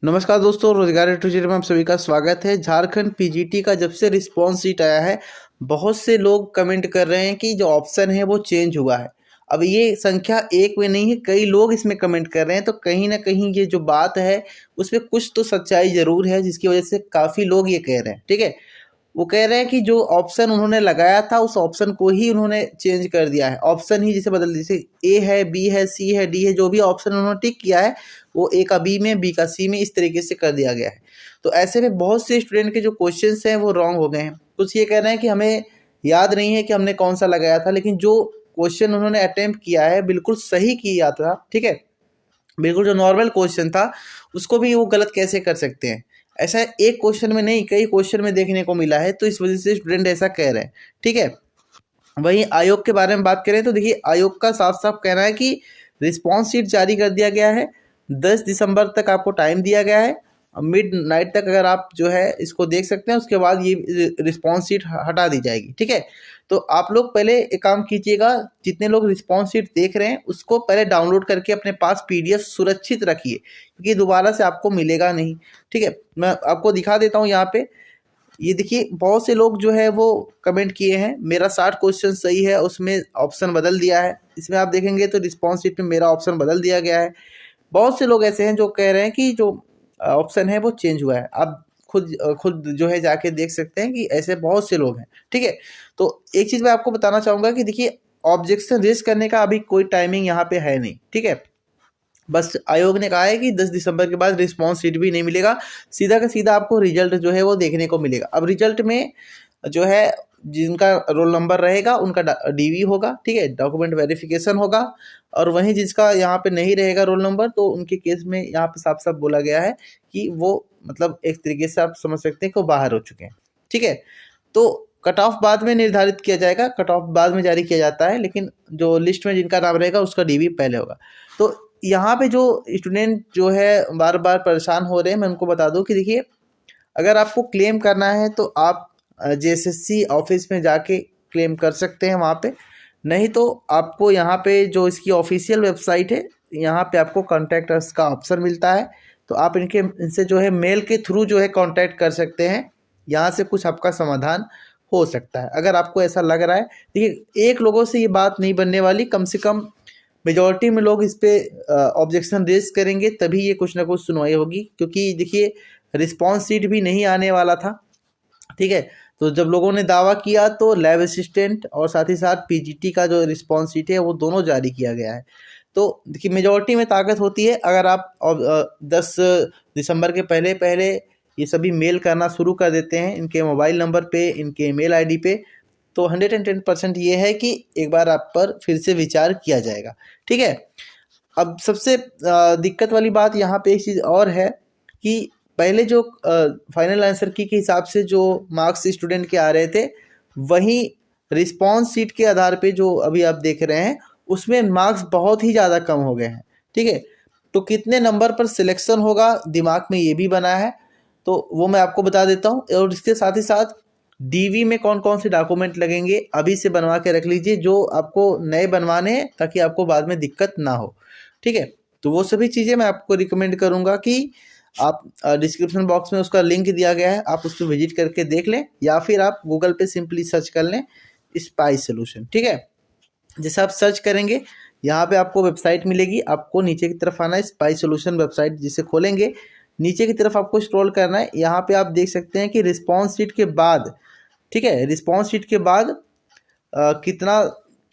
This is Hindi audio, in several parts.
नमस्कार दोस्तों, रोजगार ट्यूटर में आप सभी का स्वागत है। झारखंड पीजीटी का जब से रिस्पांस शीट आया है, बहुत से लोग कमेंट कर रहे हैं कि जो ऑप्शन है वो चेंज हुआ है। अब ये संख्या एक में नहीं है, कई लोग इसमें कमेंट कर रहे हैं, तो कहीं ना कहीं ये जो बात है उसमें कुछ तो सच्चाई जरूर है, जिसकी वजह से काफ़ी लोग ये कह रहे हैं। ठीक है, वो कह रहे हैं कि जो ऑप्शन उन्होंने लगाया था उस ऑप्शन को ही उन्होंने चेंज कर दिया है। ऑप्शन ही जैसे बदल, जैसे ए है, बी है, सी है, डी है, जो भी ऑप्शन उन्होंने टिक किया है वो ए का बी में, बी का सी में, इस तरीके से कर दिया गया है। तो ऐसे में बहुत से स्टूडेंट के जो क्वेश्चंस हैं वो रॉन्ग हो गए हैं। कुछ ये कह रहे हैं कि हमें याद नहीं है कि हमने कौन सा लगाया था, लेकिन जो क्वेश्चन उन्होंने अटेम्प्ट किया है बिल्कुल सही किया था। ठीक है, बिल्कुल जो नॉर्मल क्वेश्चन था उसको भी वो गलत कैसे कर सकते हैं। ऐसा एक क्वेश्चन में नहीं, कई क्वेश्चन में देखने को मिला है, तो इस वजह से स्टूडेंट ऐसा कह रहे हैं। ठीक है, वहीं आयोग के बारे में बात करें तो देखिए, आयोग का साफ साफ कहना है कि रिस्पॉन्स शीट जारी कर दिया गया है। 10 दिसंबर तक आपको टाइम दिया गया है। मिड नाइट तक अगर आप जो है इसको देख सकते हैं, उसके बाद ये रिस्पॉन्स शीट हटा दी जाएगी। ठीक है, तो आप लोग पहले एक काम कीजिएगा, जितने लोग रिस्पॉन्स शीट देख रहे हैं उसको पहले डाउनलोड करके अपने पास पीडीएफ सुरक्षित रखिए, क्योंकि दोबारा से आपको मिलेगा नहीं। ठीक है, मैं आपको दिखा देता हूँ यहाँ पे। ये देखिए, बहुत से लोग जो है वो कमेंट किए हैं, मेरा 60 क्वेश्चन सही है, उसमें ऑप्शन बदल दिया है। इसमें आप देखेंगे तो रिस्पॉन्स शीट में मेरा ऑप्शन बदल दिया गया है। बहुत से लोग ऐसे हैं जो कह रहे हैं कि जो ऑप्शन है वो चेंज हुआ है। आप खुद जो है जाके देख सकते हैं कि ऐसे बहुत से लोग हैं। ठीक है, तो एक चीज़ मैं आपको बताना चाहूँगा कि देखिए, ऑब्जेक्शन रेज करने का अभी कोई टाइमिंग यहाँ पे है नहीं। ठीक है, बस आयोग ने कहा है कि 10 दिसंबर के बाद रिस्पॉन्स शीट भी नहीं मिलेगा, सीधा का सीधा आपको रिजल्ट जो है वो देखने को मिलेगा। अब रिजल्ट में जो है जिनका रोल नंबर रहेगा उनका डीवी होगा। ठीक है, डॉक्यूमेंट वेरिफिकेशन होगा। और वहीं जिसका यहाँ पे नहीं रहेगा रोल नंबर, तो उनके केस में यहाँ पे साफ साफ बोला गया है कि वो मतलब एक तरीके से आप समझ सकते हैं कि वो बाहर हो चुके हैं। ठीक है, तो कट ऑफ बाद में निर्धारित किया जाएगा, कट ऑफ बाद में जारी किया जाता है, लेकिन जो लिस्ट में जिनका नाम रहेगा उसका डीवी पहले होगा। तो यहाँ पे जो स्टूडेंट जो है बार बार परेशान हो रहे हैं, मैं उनको बता दूं कि देखिए, अगर आपको क्लेम करना है तो आप जेएसएससी ऑफिस में जाके क्लेम कर सकते हैं वहाँ पे। नहीं तो आपको यहाँ पे जो इसकी ऑफिशियल वेबसाइट है, यहाँ पे आपको कॉन्टैक्ट अस का ऑप्शन मिलता है, तो आप इनसे जो है मेल के थ्रू जो है कांटेक्ट कर सकते हैं। यहाँ से कुछ आपका समाधान हो सकता है, अगर आपको ऐसा लग रहा है। देखिए, एक लोगों से ये बात नहीं बनने वाली, कम से कम मेजॉरिटी में लोग इस पे ऑब्जेक्शन रेज करेंगे, तभी ये कुछ ना कुछ सुनवाई होगी। क्योंकि देखिए, रिस्पॉन्स शीट भी नहीं आने वाला था। ठीक है, तो जब लोगों ने दावा किया तो लैब असिस्टेंट और साथ ही साथ पीजीटी का जो रिस्पॉन्स शीट है वो दोनों जारी किया गया है। तो देखिए, मेजॉरिटी में ताकत होती है। अगर आप 10 दिसंबर के पहले पहले ये सभी मेल करना शुरू कर देते हैं इनके मोबाइल नंबर पे, इनके ईमेल आईडी पे, तो 110% ये है कि एक बार आप पर फिर से विचार किया जाएगा। ठीक है, अब सबसे दिक्कत वाली बात यहाँ पे एक चीज़ और है कि पहले जो फाइनल आंसर की के हिसाब से जो मार्क्स स्टूडेंट के आ रहे थे, वहीं रिस्पॉन्स सीट के आधार पे जो अभी आप देख रहे हैं उसमें मार्क्स बहुत ही ज़्यादा कम हो गए हैं। ठीक है, तो कितने नंबर पर सिलेक्शन होगा दिमाग में ये भी बना है, तो वो मैं आपको बता देता हूँ। और इसके साथ ही साथ डीवी में कौन कौन से डॉक्यूमेंट लगेंगे अभी से बनवा के रख लीजिए, जो आपको नए बनवाने हैं, ताकि आपको बाद में दिक्कत ना हो। ठीक है, तो वो सभी चीज़ें मैं आपको रिकमेंड करूँगा कि आप डिस्क्रिप्शन बॉक्स में उसका लिंक दिया गया है, आप उस पर विजिट करके देख लें, या फिर आप गूगल पे सिंपली सर्च कर लें स्पाइस सोल्यूशन। ठीक है, जैसे आप सर्च करेंगे यहाँ पे आपको वेबसाइट मिलेगी, आपको नीचे की तरफ आना है, स्पाइस सोल्यूशन वेबसाइट जिसे खोलेंगे नीचे की तरफ आपको स्क्रॉल करना है। यहाँ पे आप देख सकते हैं कि रिस्पॉन्स शीट के बाद, ठीक है, रिस्पॉन्स शीट के बाद कितना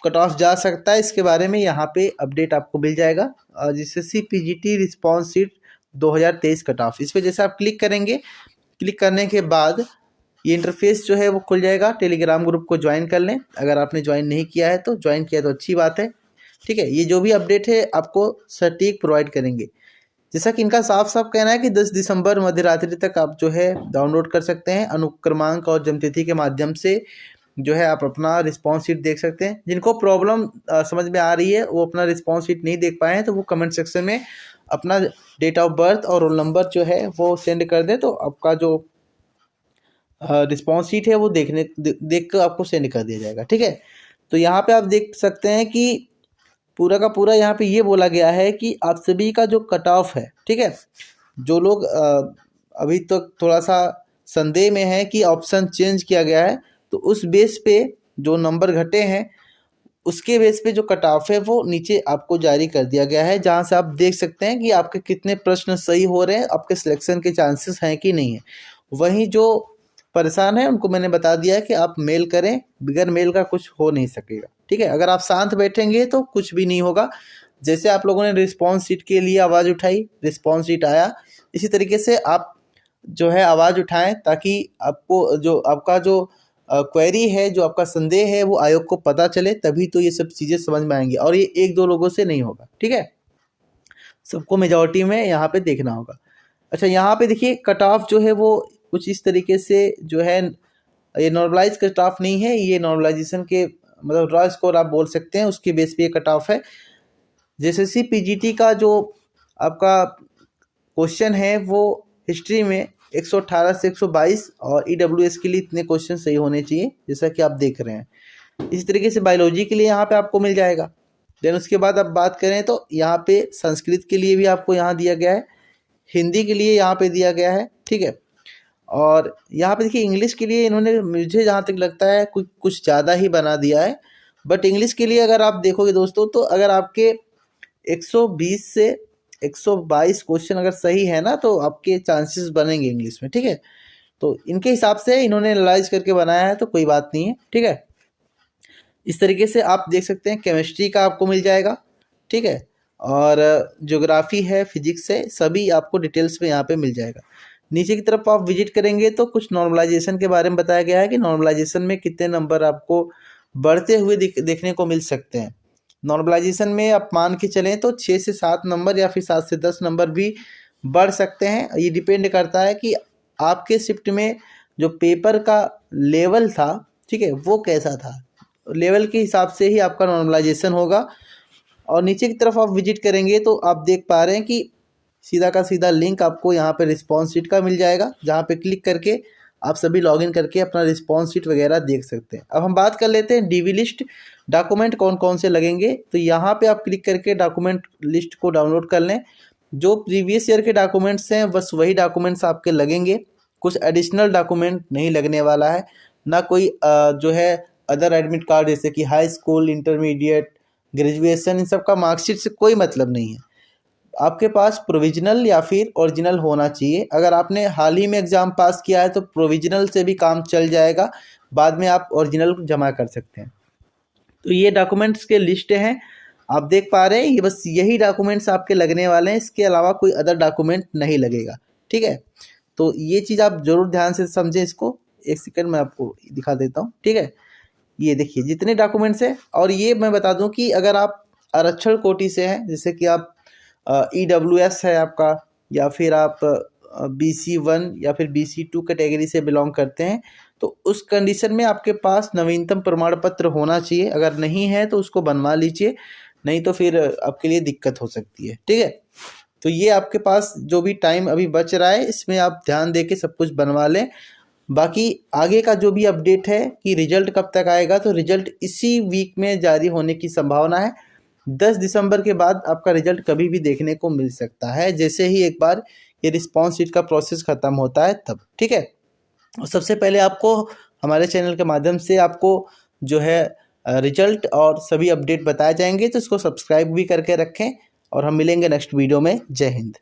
कट ऑफ जा सकता है इसके बारे में यहाँ पे अपडेट आपको मिल जाएगा। जिससे C PGT response sheet 2023 cut off, इस पर जैसे आप क्लिक करेंगे, क्लिक करने के बाद ये इंटरफेस जो है वो खुल जाएगा। टेलीग्राम ग्रुप को ज्वाइन कर लें, अगर आपने ज्वाइन नहीं किया है तो, ज्वाइन किया तो अच्छी बात है। ठीक है, ये जो भी अपडेट है आपको सटीक प्रोवाइड करेंगे। जैसा कि इनका साफ साफ कहना है कि 10 दिसंबर मध्य रात्रि तक आप जो है डाउनलोड कर सकते हैं। अनुक्रमांक और जन्मतिथि के माध्यम से जो है आप अपना रिस्पॉन्स शीट देख सकते हैं। जिनको प्रॉब्लम समझ में आ रही है, वो अपना रिस्पॉन्स शीट नहीं देख पाए हैं, तो वो कमेंट सेक्शन में अपना डेट ऑफ बर्थ और रोल नंबर जो है वो सेंड कर दें, तो आपका जो रिस्पॉन्स शीट है वो देख कर आपको सेंड कर दिया जाएगा। ठीक है, तो यहाँ पे आप देख सकते हैं कि पूरा का पूरा यहाँ पे ये बोला गया है कि आप सभी का जो कट ऑफ है, ठीक है, जो लोग अभी तक थोड़ा सा संदेह में है कि ऑप्शन चेंज किया गया है, तो उस बेस पे जो नंबर घटे हैं उसके बेस पे जो कट ऑफ है वो नीचे आपको जारी कर दिया गया है, जहाँ से आप देख सकते हैं कि आपके कितने प्रश्न सही हो रहे हैं, आपके सिलेक्शन के चांसेस हैं कि नहीं है। वहीं जो परेशान है उनको मैंने बता दिया है कि आप मेल करें, बगैर मेल का कुछ हो नहीं सकेगा, ठीक है। अगर आप शांत बैठेंगे तो कुछ भी नहीं होगा। जैसे आप लोगों ने रिस्पॉन्स शीट के लिए आवाज़ उठाई, रिस्पॉन्स शीट आया, इसी तरीके से आप जो है आवाज़ उठाएं, ताकि आपको जो आपका जो क्वेरी है, जो आपका संदेह है, वो आयोग को पता चले, तभी तो ये सब चीज़ें समझ में आएंगी। और ये एक दो लोगों से नहीं होगा, ठीक है, सबको मेजॉरिटी में यहाँ पे देखना होगा। अच्छा, यहाँ पे देखिए कट ऑफ जो है वो कुछ इस तरीके से जो है, ये नॉर्मलाइज कट ऑफ नहीं है, ये नॉर्मलाइजेशन के मतलब रॉ स्कोर आप बोल सकते हैं, उसके बेस पे ये कट ऑफ है। जैसे पीजीटी का जो आपका क्वेश्चन है वो हिस्ट्री में 118 से 122, और ईडब्ल्यूएस के लिए इतने क्वेश्चन सही होने चाहिए, जैसा कि आप देख रहे हैं। इसी तरीके से बायोलॉजी के लिए यहाँ पे आपको मिल जाएगा। देन उसके बाद अब बात करें तो यहाँ पे संस्कृत के लिए भी आपको यहाँ दिया गया है, हिंदी के लिए यहाँ पे दिया गया है, ठीक है। और यहाँ पे देखिए इंग्लिश के लिए इन्होंने, मुझे जहाँ तक लगता है, कुछ ज़्यादा ही बना दिया है। बट इंग्लिश के लिए अगर आप देखोगे दोस्तों, तो अगर आपके 120 से 122 क्वेश्चन अगर सही है ना, तो आपके चांसेस बनेंगे इंग्लिश में, ठीक है। तो इनके हिसाब से इन्होंने एनालाइज करके बनाया है, तो कोई बात नहीं है, ठीक है। इस तरीके से आप देख सकते हैं केमिस्ट्री का आपको मिल जाएगा, ठीक है। और ज्योग्राफी है, फिजिक्स है, सभी आपको डिटेल्स में यहाँ पे मिल जाएगा। नीचे की तरफ आप विजिट करेंगे तो कुछ नॉर्मलाइजेशन के बारे में बताया गया है कि नॉर्मलाइजेशन में कितने नंबर आपको बढ़ते हुए देखने को मिल सकते हैं। नॉर्मलाइजेशन में आप मान के चलें तो 6 से 7 नंबर या फिर 7 से 10 नंबर भी बढ़ सकते हैं। ये डिपेंड करता है कि आपके शिफ्ट में जो पेपर का लेवल था, ठीक है, वो कैसा था, लेवल के हिसाब से ही आपका नॉर्मलाइजेशन होगा। और नीचे की तरफ आप विजिट करेंगे तो आप देख पा रहे हैं कि सीधा का सीधा लिंक आपको यहाँ पे रिस्पॉन्स शीट का मिल जाएगा, जहाँ पे क्लिक करके आप सभी लॉगिन करके अपना रिस्पॉन्स शीट वगैरह देख सकते हैं। अब हम बात कर लेते हैं डीवी लिस्ट, डॉक्यूमेंट कौन कौन से लगेंगे। तो यहाँ पे आप क्लिक करके डॉक्यूमेंट लिस्ट को डाउनलोड कर लें। जो प्रीवियस ईयर के डॉक्यूमेंट्स हैं बस वही डॉक्यूमेंट्स आपके लगेंगे, कुछ एडिशनल डॉक्यूमेंट नहीं लगने वाला है, ना कोई जो है अदर एडमिट कार्ड, जैसे कि हाई स्कूल, इंटरमीडिएट, ग्रेजुएशन, इन सब का मार्कशीट से कोई मतलब नहीं है। आपके पास प्रोविजनल या फिर ओरिजिनल होना चाहिए। अगर आपने हाल ही में एग्ज़ाम पास किया है तो प्रोविजनल से भी काम चल जाएगा, बाद में आप ओरिजिनल जमा कर सकते हैं। तो ये डॉक्यूमेंट्स के लिस्ट हैं, आप देख पा रहे हैं, ये बस यही डॉक्यूमेंट्स आपके लगने वाले हैं, इसके अलावा कोई अदर डॉक्यूमेंट नहीं लगेगा, ठीक है। तो ये चीज़ आप ज़रूर ध्यान से समझें इसको। एक सेकंड मैं आपको दिखा देता हूँ, ठीक है। ये देखिए जितने डॉक्यूमेंट्स हैं, और ये मैं बता दूं कि अगर आप आरक्षण कोटि से हैं, जैसे कि आप ईडब्ल्यूएस है आपका, या फिर आप BC1 या फिर BC2 कैटेगरी से बिलोंग करते हैं, तो उस कंडीशन में आपके पास नवीनतम प्रमाण पत्र होना चाहिए। अगर नहीं है तो उसको बनवा लीजिए, नहीं तो फिर आपके लिए दिक्कत हो सकती है, ठीक है। तो ये आपके पास जो भी टाइम अभी बच रहा है, इसमें आप ध्यान दे के सब कुछ बनवा लें। बाकी आगे का जो भी अपडेट है कि रिजल्ट कब तक आएगा, तो रिजल्ट इसी वीक में जारी होने की संभावना है। 10 दिसंबर के बाद आपका रिजल्ट कभी भी देखने को मिल सकता है, जैसे ही एक बार ये रिस्पॉन्स शीट का प्रोसेस ख़त्म होता है तब, ठीक है। और सबसे पहले आपको हमारे चैनल के माध्यम से आपको जो है रिजल्ट और सभी अपडेट बताए जाएंगे, तो इसको सब्सक्राइब भी करके रखें। और हम मिलेंगे नेक्स्ट वीडियो में। जय हिंद।